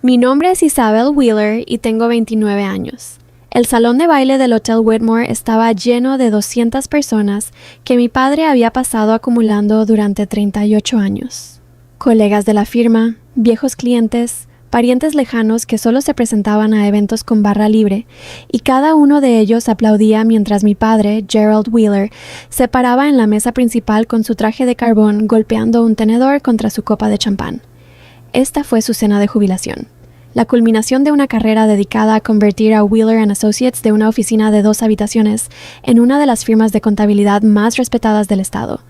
Mi nombre es Isabel Wheeler y tengo 29 años. El salón de baile del Hotel Whitmore estaba lleno de 200 personas que mi padre había pasado acumulando durante 38 años. Colegas de la firma, viejos clientes, parientes lejanos que solo se presentaban a eventos con barra libre, y cada uno de ellos aplaudía mientras mi padre, Gerald Wheeler, se paraba en la mesa principal con su traje de carbón golpeando un tenedor contra su copa de champán. Esta fue su cena de jubilación, la culminación de una carrera dedicada a convertir a Wheeler & Associates de una oficina de 2 habitaciones en una de las firmas de contabilidad más respetadas del estado,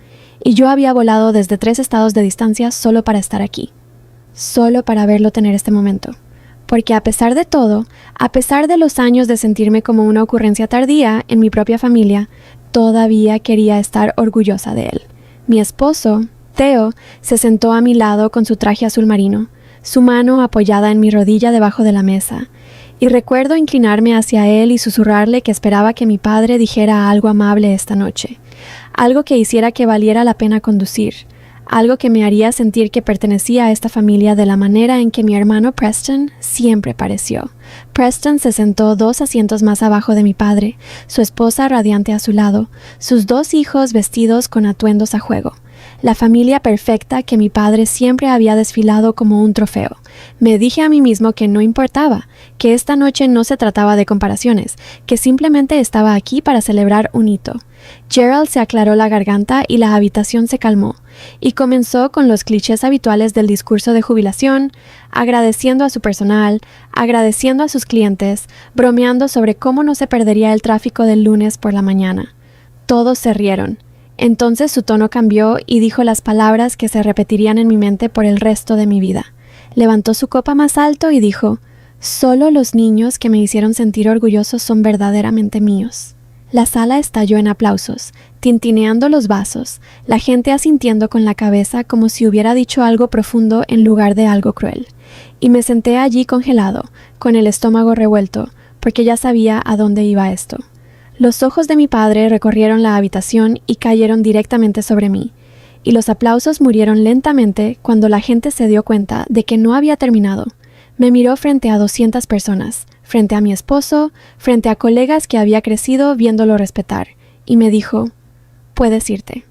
y yo había volado desde 3 estados de distancia solo para estar aquí. Solo para verlo tener este momento. Porque a pesar de todo, a pesar de los años de sentirme como una ocurrencia tardía en mi propia familia, todavía quería estar orgullosa de él. Mi esposo, Theo, se sentó a mi lado con su traje azul marino, su mano apoyada en mi rodilla debajo de la mesa, y recuerdo inclinarme hacia él y susurrarle que esperaba que mi padre dijera algo amable esta noche, algo que hiciera que valiera la pena conducir, algo que me haría sentir que pertenecía a esta familia de la manera en que mi hermano Preston siempre pareció. Preston se sentó 2 asientos más abajo de mi padre, su esposa radiante a su lado, sus 2 hijos vestidos con atuendos a juego. La familia perfecta que mi padre siempre había desfilado como un trofeo. Me dije a mí mismo que no importaba, que esta noche no se trataba de comparaciones, que simplemente estaba aquí para celebrar un hito. Gerald se aclaró la garganta y la habitación se calmó, y comenzó con los clichés habituales del discurso de jubilación, agradeciendo a su personal, agradeciendo a sus clientes, bromeando sobre cómo no se perdería el tráfico del lunes por la mañana. Todos se rieron. Entonces su tono cambió y dijo las palabras que se repetirían en mi mente por el resto de mi vida. Levantó su copa más alto y dijo: «Solo los niños que me hicieron sentir orgulloso son verdaderamente míos». La sala estalló en aplausos, tintineando los vasos, la gente asintiendo con la cabeza como si hubiera dicho algo profundo en lugar de algo cruel. Y me senté allí congelado, con el estómago revuelto, porque ya sabía a dónde iba esto. Los ojos de mi padre recorrieron la habitación y cayeron directamente sobre mí, y los aplausos murieron lentamente cuando la gente se dio cuenta de que no había terminado. Me miró frente a 200 personas, frente a mi esposo, frente a colegas que había crecido viéndolo respetar, y me dijo: «Puedes irte».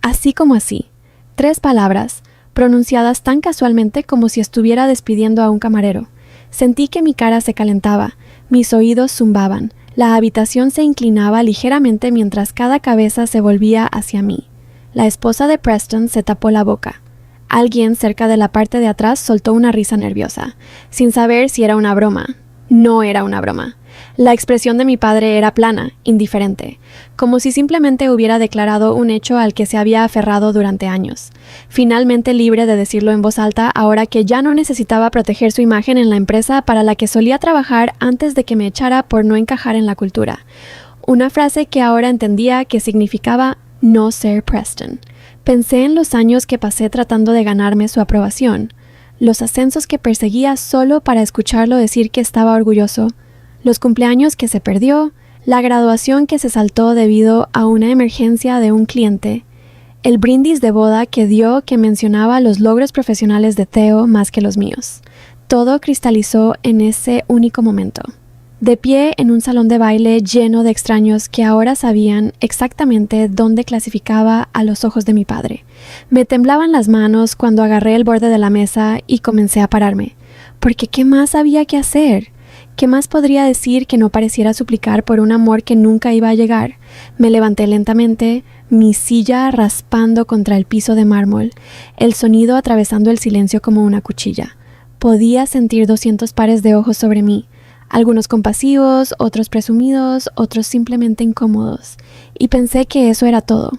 Así como así, 3 palabras, pronunciadas tan casualmente como si estuviera despidiendo a un camarero. Sentí que mi cara se calentaba, mis oídos zumbaban, la habitación se inclinaba ligeramente mientras cada cabeza se volvía hacia mí. La esposa de Preston se tapó la boca. Alguien cerca de la parte de atrás soltó una risa nerviosa, sin saber si era una broma. No era una broma. La expresión de mi padre era plana, indiferente, como si simplemente hubiera declarado un hecho al que se había aferrado durante años, finalmente libre de decirlo en voz alta ahora que ya no necesitaba proteger su imagen en la empresa para la que solía trabajar antes de que me echara por no encajar en la cultura. Una frase que ahora entendía que significaba no ser Preston. Pensé en los años que pasé tratando de ganarme su aprobación, los ascensos que perseguía solo para escucharlo decir que estaba orgulloso, los cumpleaños que se perdió, la graduación que se saltó debido a una emergencia de un cliente, el brindis de boda que dio que mencionaba los logros profesionales de Theo más que los míos. Todo cristalizó en ese único momento. De pie en un salón de baile lleno de extraños que ahora sabían exactamente dónde clasificaba a los ojos de mi padre. Me temblaban las manos cuando agarré el borde de la mesa y comencé a pararme. Porque ¿qué más había que hacer? ¿Qué más podría decir que no pareciera suplicar por un amor que nunca iba a llegar? Me levanté lentamente, mi silla raspando contra el piso de mármol, el sonido atravesando el silencio como una cuchilla. Podía sentir 200 pares de ojos sobre mí, algunos compasivos, otros presumidos, otros simplemente incómodos, y pensé que eso era todo.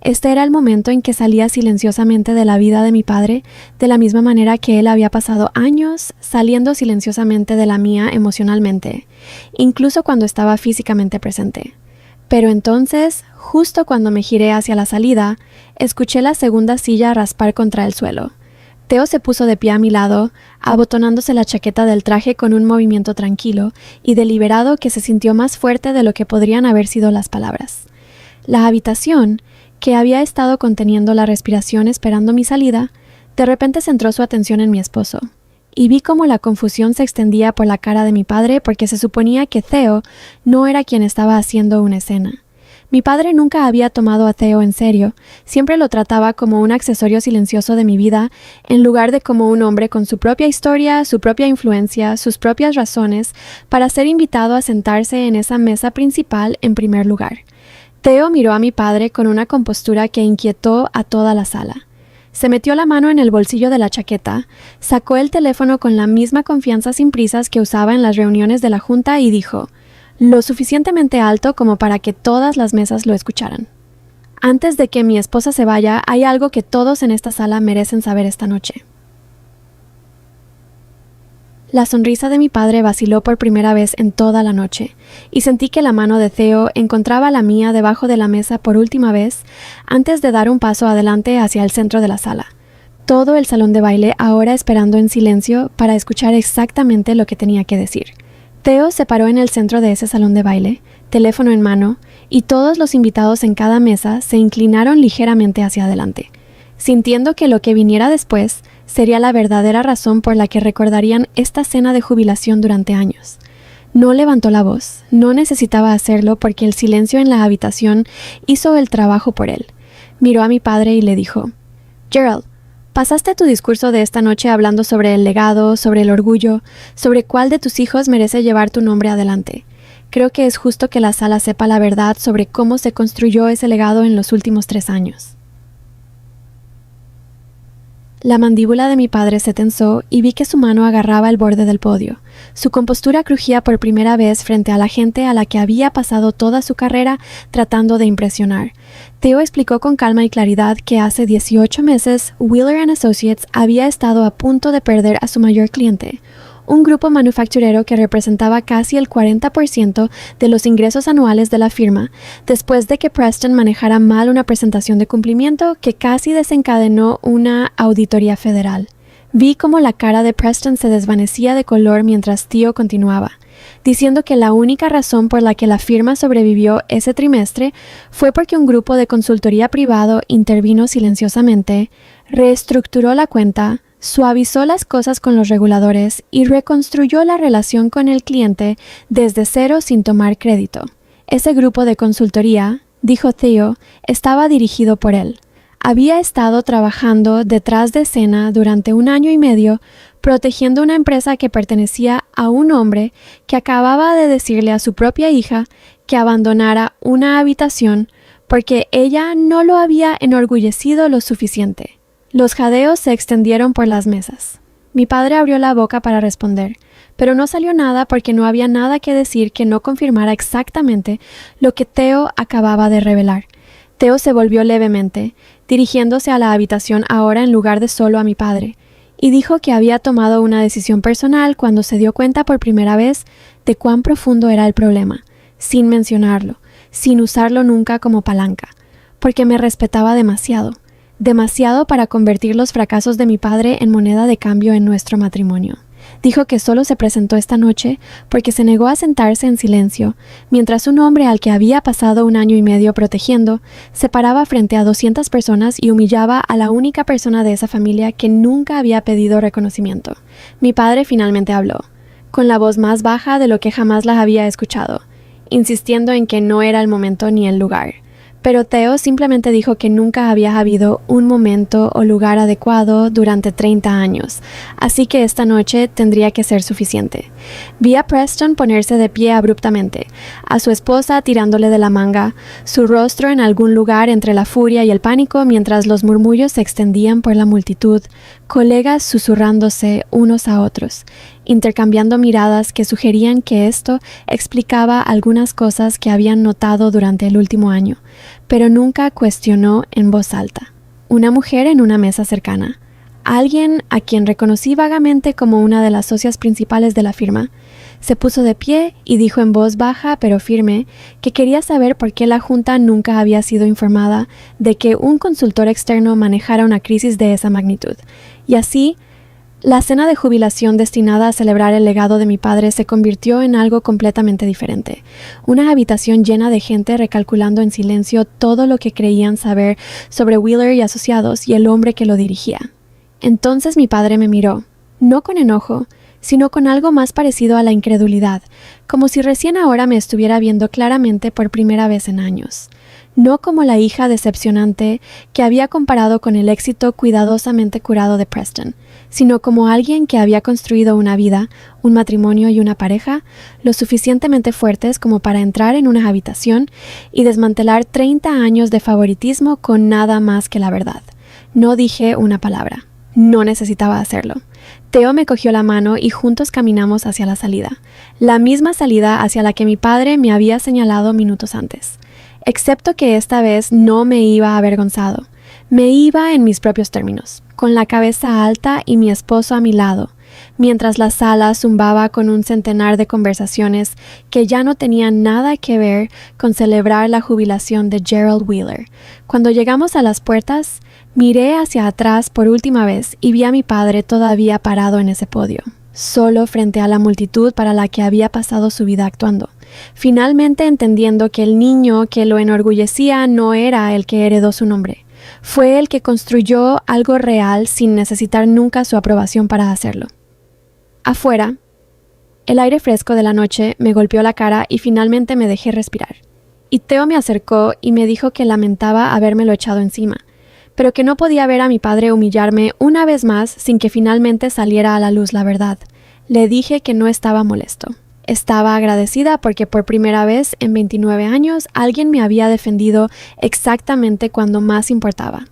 Este era el momento en que salía silenciosamente de la vida de mi padre, de la misma manera que él había pasado años saliendo silenciosamente de la mía emocionalmente, incluso cuando estaba físicamente presente. Pero entonces, justo cuando me giré hacia la salida, escuché la segunda silla raspar contra el suelo. Theo se puso de pie a mi lado, abotonándose la chaqueta del traje con un movimiento tranquilo y deliberado que se sintió más fuerte de lo que podrían haber sido las palabras. La habitación, que había estado conteniendo la respiración esperando mi salida, De repente centró su atención en mi esposo, y vi cómo la confusión se extendía por la cara de mi padre porque se suponía que Theo no era quien estaba haciendo una escena. Mi padre nunca había tomado a Theo en serio, siempre lo trataba como un accesorio silencioso de mi vida, en lugar de como un hombre con su propia historia, su propia influencia, sus propias razones, para ser invitado a sentarse en esa mesa principal en primer lugar. Theo miró a mi padre con una compostura que inquietó a toda la sala. Se metió la mano en el bolsillo de la chaqueta, sacó el teléfono con la misma confianza sin prisas que usaba en las reuniones de la junta y dijo, lo suficientemente alto como para que todas las mesas lo escucharan. Antes de que mi esposa se vaya, hay algo que todos en esta sala merecen saber esta noche. La sonrisa de mi padre vaciló por primera vez en toda la noche, y sentí que la mano de Theo encontraba la mía debajo de la mesa por última vez antes de dar un paso adelante hacia el centro de la sala. Todo el salón de baile ahora esperando en silencio para escuchar exactamente lo que tenía que decir. Theo se paró en el centro de ese salón de baile, teléfono en mano, y todos los invitados en cada mesa se inclinaron ligeramente hacia adelante, sintiendo que lo que viniera después sería la verdadera razón por la que recordarían esta cena de jubilación durante años. No levantó la voz, no necesitaba hacerlo porque el silencio en la habitación hizo el trabajo por él. Miró a mi padre y le dijo, Gerald, pasaste tu discurso de esta noche hablando sobre el legado, sobre el orgullo, sobre cuál de tus hijos merece llevar tu nombre adelante. Creo que es justo que la sala sepa la verdad sobre cómo se construyó ese legado en los últimos 3 años. La mandíbula de mi padre se tensó y vi que su mano agarraba el borde del podio. Su compostura crujía por primera vez frente a la gente a la que había pasado toda su carrera tratando de impresionar. Theo explicó con calma y claridad que hace 18 meses Wheeler & Associates había estado a punto de perder a su mayor cliente, un grupo manufacturero que representaba casi el 40% de los ingresos anuales de la firma, después de que Preston manejara mal una presentación de cumplimiento que casi desencadenó una auditoría federal. Vi cómo la cara de Preston se desvanecía de color mientras Theo continuaba, diciendo que la única razón por la que la firma sobrevivió ese trimestre fue porque un grupo de consultoría privado intervino silenciosamente, reestructuró la cuenta, suavizó las cosas con los reguladores y reconstruyó la relación con el cliente desde cero sin tomar crédito. Ese grupo de consultoría, dijo Theo, estaba dirigido por él. Había estado trabajando detrás de escena durante 1 año y medio, protegiendo una empresa que pertenecía a un hombre que acababa de decirle a su propia hija que abandonara una habitación porque ella no lo había enorgullecido lo suficiente. Los jadeos se extendieron por las mesas. Mi padre abrió la boca para responder, pero no salió nada porque no había nada que decir que no confirmara exactamente lo que Theo acababa de revelar. Theo se volvió levemente, dirigiéndose a la habitación ahora en lugar de solo a mi padre, y dijo que había tomado una decisión personal cuando se dio cuenta por primera vez de cuán profundo era el problema, sin mencionarlo, sin usarlo nunca como palanca, porque me respetaba demasiado para convertir los fracasos de mi padre en moneda de cambio en nuestro matrimonio. Dijo que solo se presentó esta noche porque se negó a sentarse en silencio, mientras un hombre al que había pasado 1 año y medio protegiendo, se paraba frente a 200 personas y humillaba a la única persona de esa familia que nunca había pedido reconocimiento. Mi padre finalmente habló, con la voz más baja de lo que jamás la había escuchado, insistiendo en que no era el momento ni el lugar. Pero Theo simplemente dijo que nunca había habido un momento o lugar adecuado durante 30 años, así que esta noche tendría que ser suficiente. Vi a Preston ponerse de pie abruptamente, a su esposa tirándole de la manga, su rostro en algún lugar entre la furia y el pánico mientras los murmullos se extendían por la multitud, colegas susurrándose unos a otros, intercambiando miradas que sugerían que esto explicaba algunas cosas que habían notado durante el último año, pero nunca cuestionó en voz alta. Una mujer en una mesa cercana, alguien a quien reconocí vagamente como una de las socias principales de la firma, se puso de pie y dijo en voz baja pero firme que quería saber por qué la junta nunca había sido informada de que un consultor externo manejara una crisis de esa magnitud, y así la cena de jubilación destinada a celebrar el legado de mi padre se convirtió en algo completamente diferente. Una habitación llena de gente recalculando en silencio todo lo que creían saber sobre Wheeler y Asociados y el hombre que lo dirigía. Entonces mi padre me miró, no con enojo, sino con algo más parecido a la incredulidad, como si recién ahora me estuviera viendo claramente por primera vez en años. No como la hija decepcionante que había comparado con el éxito cuidadosamente curado de Preston, sino como alguien que había construido una vida, un matrimonio y una pareja lo suficientemente fuertes como para entrar en una habitación y desmantelar 30 años de favoritismo con nada más que la verdad. No dije una palabra. No necesitaba hacerlo. Theo me cogió la mano y juntos caminamos hacia la salida, la misma salida hacia la que mi padre me había señalado minutos antes. Excepto que esta vez no me iba avergonzado. Me iba en mis propios términos, con la cabeza alta y mi esposo a mi lado, mientras la sala zumbaba con un centenar de conversaciones que ya no tenían nada que ver con celebrar la jubilación de Gerald Wheeler. Cuando llegamos a las puertas, miré hacia atrás por última vez y vi a mi padre todavía parado en ese podio, solo frente a la multitud para la que había pasado su vida actuando. Finalmente entendiendo que el niño que lo enorgullecía no era el que heredó su nombre. Fue el que construyó algo real sin necesitar nunca su aprobación para hacerlo. Afuera, el aire fresco de la noche me golpeó la cara y finalmente me dejé respirar. Y Theo me acercó y me dijo que lamentaba habérmelo echado encima, pero que no podía ver a mi padre humillarme una vez más sin que finalmente saliera a la luz la verdad. Le dije que no estaba molesto. Estaba agradecida porque por primera vez en 29 años alguien me había defendido exactamente cuando más importaba.